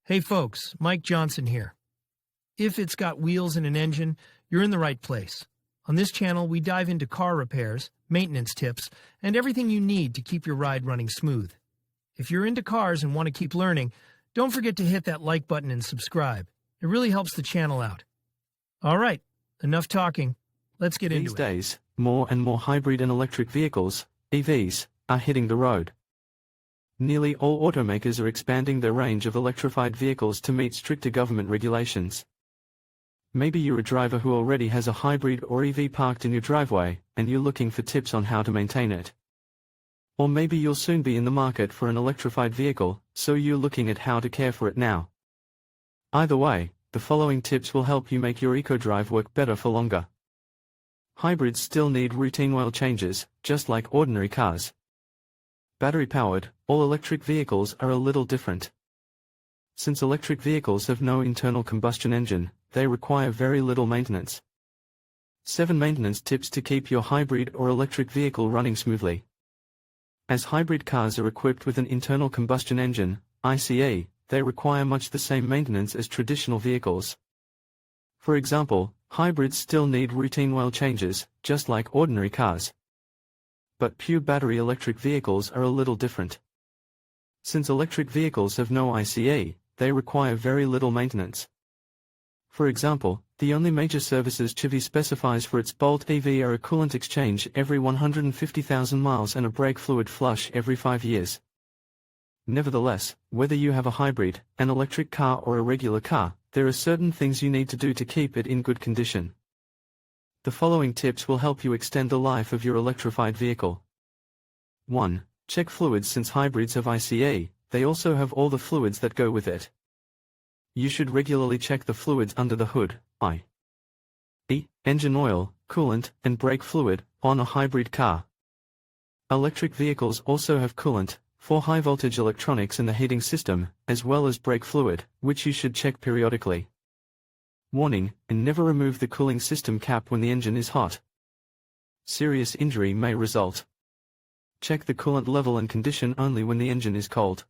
Hey folks, Mike Johnson here. If it's got wheels and an engine, you're in the right place. On this channel, we dive into car repairs, maintenance tips, and everything you need to keep your ride running smooth. If you're into cars and want to keep learning, don't forget to hit that like button and subscribe. It really helps the channel out. All right, enough talking. Let's get into it. These days, more and more hybrid and electric vehicles, EVs, are hitting the road. Nearly all automakers are expanding their range of electrified vehicles to meet stricter government regulations. Maybe you're a driver who already has a hybrid or EV parked in your driveway, and you're looking for tips on how to maintain it. Or maybe you'll soon be in the market for an electrified vehicle, so you're looking at how to care for it now. Either way, the following tips will help you make your eco-drive work better for longer. Hybrids still need routine oil changes, just like ordinary cars. Battery-powered, all-electric vehicles are a little different. Since electric vehicles have no internal combustion engine, they require very little maintenance. 7 maintenance tips to keep your hybrid or electric vehicle running smoothly. As hybrid cars are equipped with an internal combustion engine, ICE, they require much the same maintenance as traditional vehicles. For example, hybrids still need routine oil changes, just like ordinary cars. But pure battery electric vehicles are a little different. Since electric vehicles have no ICE, they require very little maintenance. For example, the only major services Chevy specifies for its Bolt EV are a coolant exchange every 150,000 miles and a brake fluid flush every 5 years. Nevertheless, whether you have a hybrid, an electric car or a regular car, there are certain things you need to do to keep it in good condition. The following tips will help you extend the life of your electrified vehicle. 1. Check fluids. Since hybrids have ICE, they also have all the fluids that go with it. You should regularly check the fluids under the hood, i.e., engine oil, coolant, and brake fluid, on a hybrid car. Electric vehicles also have coolant, for high-voltage electronics and the heating system, as well as brake fluid, which you should check periodically. Warning, and never remove the cooling system cap when the engine is hot. Serious injury may result. Check the coolant level and condition only when the engine is cold.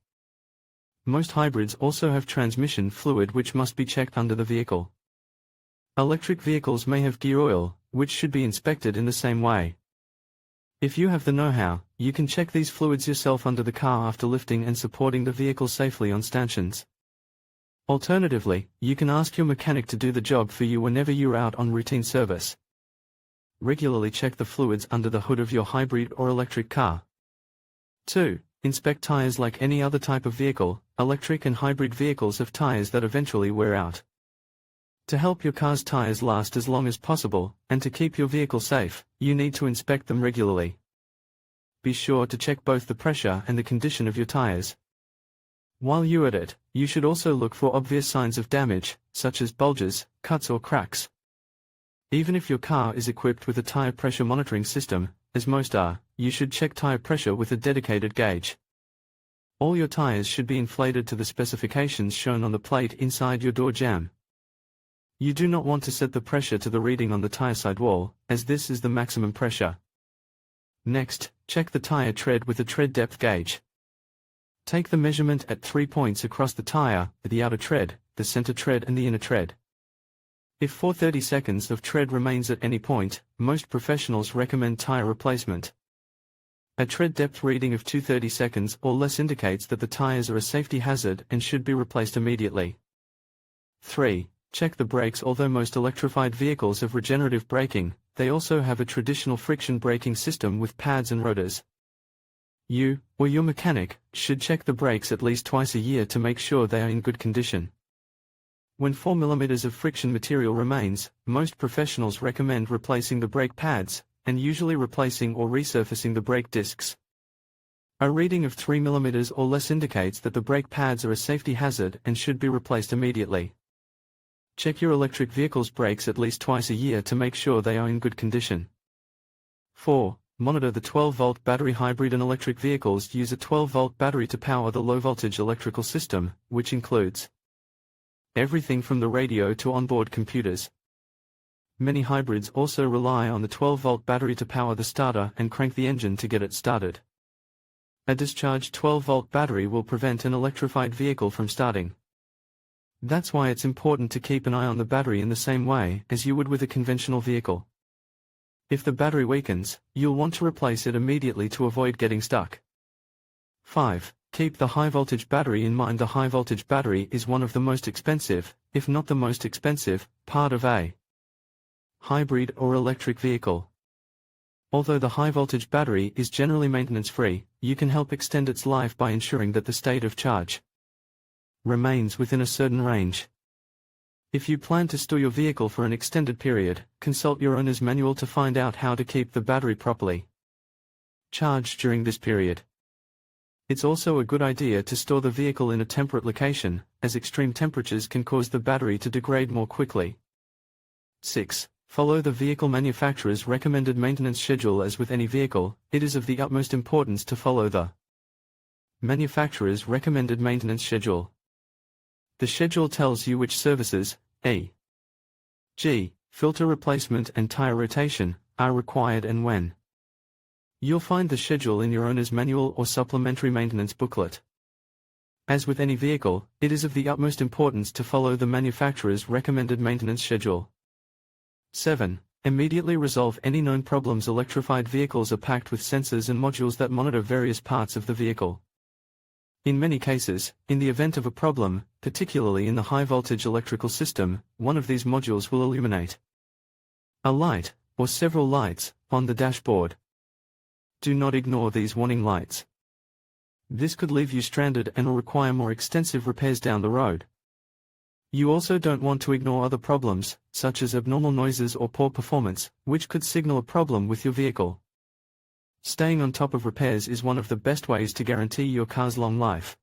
Most hybrids also have transmission fluid which must be checked under the vehicle. Electric vehicles may have gear oil, which should be inspected in the same way. If you have the know-how, you can check these fluids yourself under the car after lifting and supporting the vehicle safely on stanchions. Alternatively, you can ask your mechanic to do the job for you whenever you're out on routine service. Regularly check the fluids under the hood of your hybrid or electric car. 2. Inspect tires. Like any other type of vehicle, electric and hybrid vehicles have tires that eventually wear out. To help your car's tires last as long as possible, and to keep your vehicle safe, you need to inspect them regularly. Be sure to check both the pressure and the condition of your tires. While you're at it, you should also look for obvious signs of damage, such as bulges, cuts or cracks. Even if your car is equipped with a tire pressure monitoring system, as most are, you should check tire pressure with a dedicated gauge. All your tires should be inflated to the specifications shown on the plate inside your door jamb. You do not want to set the pressure to the reading on the tire sidewall, as this is the maximum pressure. Next, check the tire tread with a tread depth gauge. Take the measurement at 3 points across the tire, the outer tread, the center tread and the inner tread. If for 30 seconds of tread remains at any point, most professionals recommend tire replacement. A tread depth reading of 230 seconds or less indicates that the tires are a safety hazard and should be replaced immediately. 3. Check the brakes. Although most electrified vehicles have regenerative braking, they also have a traditional friction braking system with pads and rotors. You, or your mechanic, should check the brakes at least twice a year to make sure they are in good condition. When 4 mm of friction material remains, most professionals recommend replacing the brake pads, and usually replacing or resurfacing the brake discs. A reading of 3 mm or less indicates that the brake pads are a safety hazard and should be replaced immediately. Check your electric vehicle's brakes at least twice a year to make sure they are in good condition. 4. Monitor the 12-volt battery. Hybrid and electric vehicles use a 12-volt battery to power the low-voltage electrical system, which includes everything from the radio to onboard computers. Many hybrids also rely on the 12-volt battery to power the starter and crank the engine to get it started. A discharged 12-volt battery will prevent an electrified vehicle from starting. That's why it's important to keep an eye on the battery in the same way as you would with a conventional vehicle. If the battery weakens, you'll want to replace it immediately to avoid getting stuck. 5. Keep the high-voltage battery in mind. The high-voltage battery is one of the most expensive, if not the most expensive, part of a hybrid or electric vehicle. Although the high-voltage battery is generally maintenance-free, you can help extend its life by ensuring that the state of charge remains within a certain range. If you plan to store your vehicle for an extended period, consult your owner's manual to find out how to keep the battery properly charged during this period. It's also a good idea to store the vehicle in a temperate location, as extreme temperatures can cause the battery to degrade more quickly. 6. Follow the vehicle manufacturer's recommended maintenance schedule. As with any vehicle, it is of the utmost importance to follow the manufacturer's recommended maintenance schedule. The schedule tells you which services, e.g., filter replacement and tire rotation, are required and when. You'll find the schedule in your owner's manual or supplementary maintenance booklet. As with any vehicle, it is of the utmost importance to follow the manufacturer's recommended maintenance schedule. 7. Immediately resolve any known problems. Electrified vehicles are packed with sensors and modules that monitor various parts of the vehicle. In many cases, in the event of a problem, particularly in the high-voltage electrical system, one of these modules will illuminate a light, or several lights, on the dashboard. Do not ignore these warning lights. This could leave you stranded and will require more extensive repairs down the road. You also don't want to ignore other problems, such as abnormal noises or poor performance, which could signal a problem with your vehicle. Staying on top of repairs is one of the best ways to guarantee your car's long life.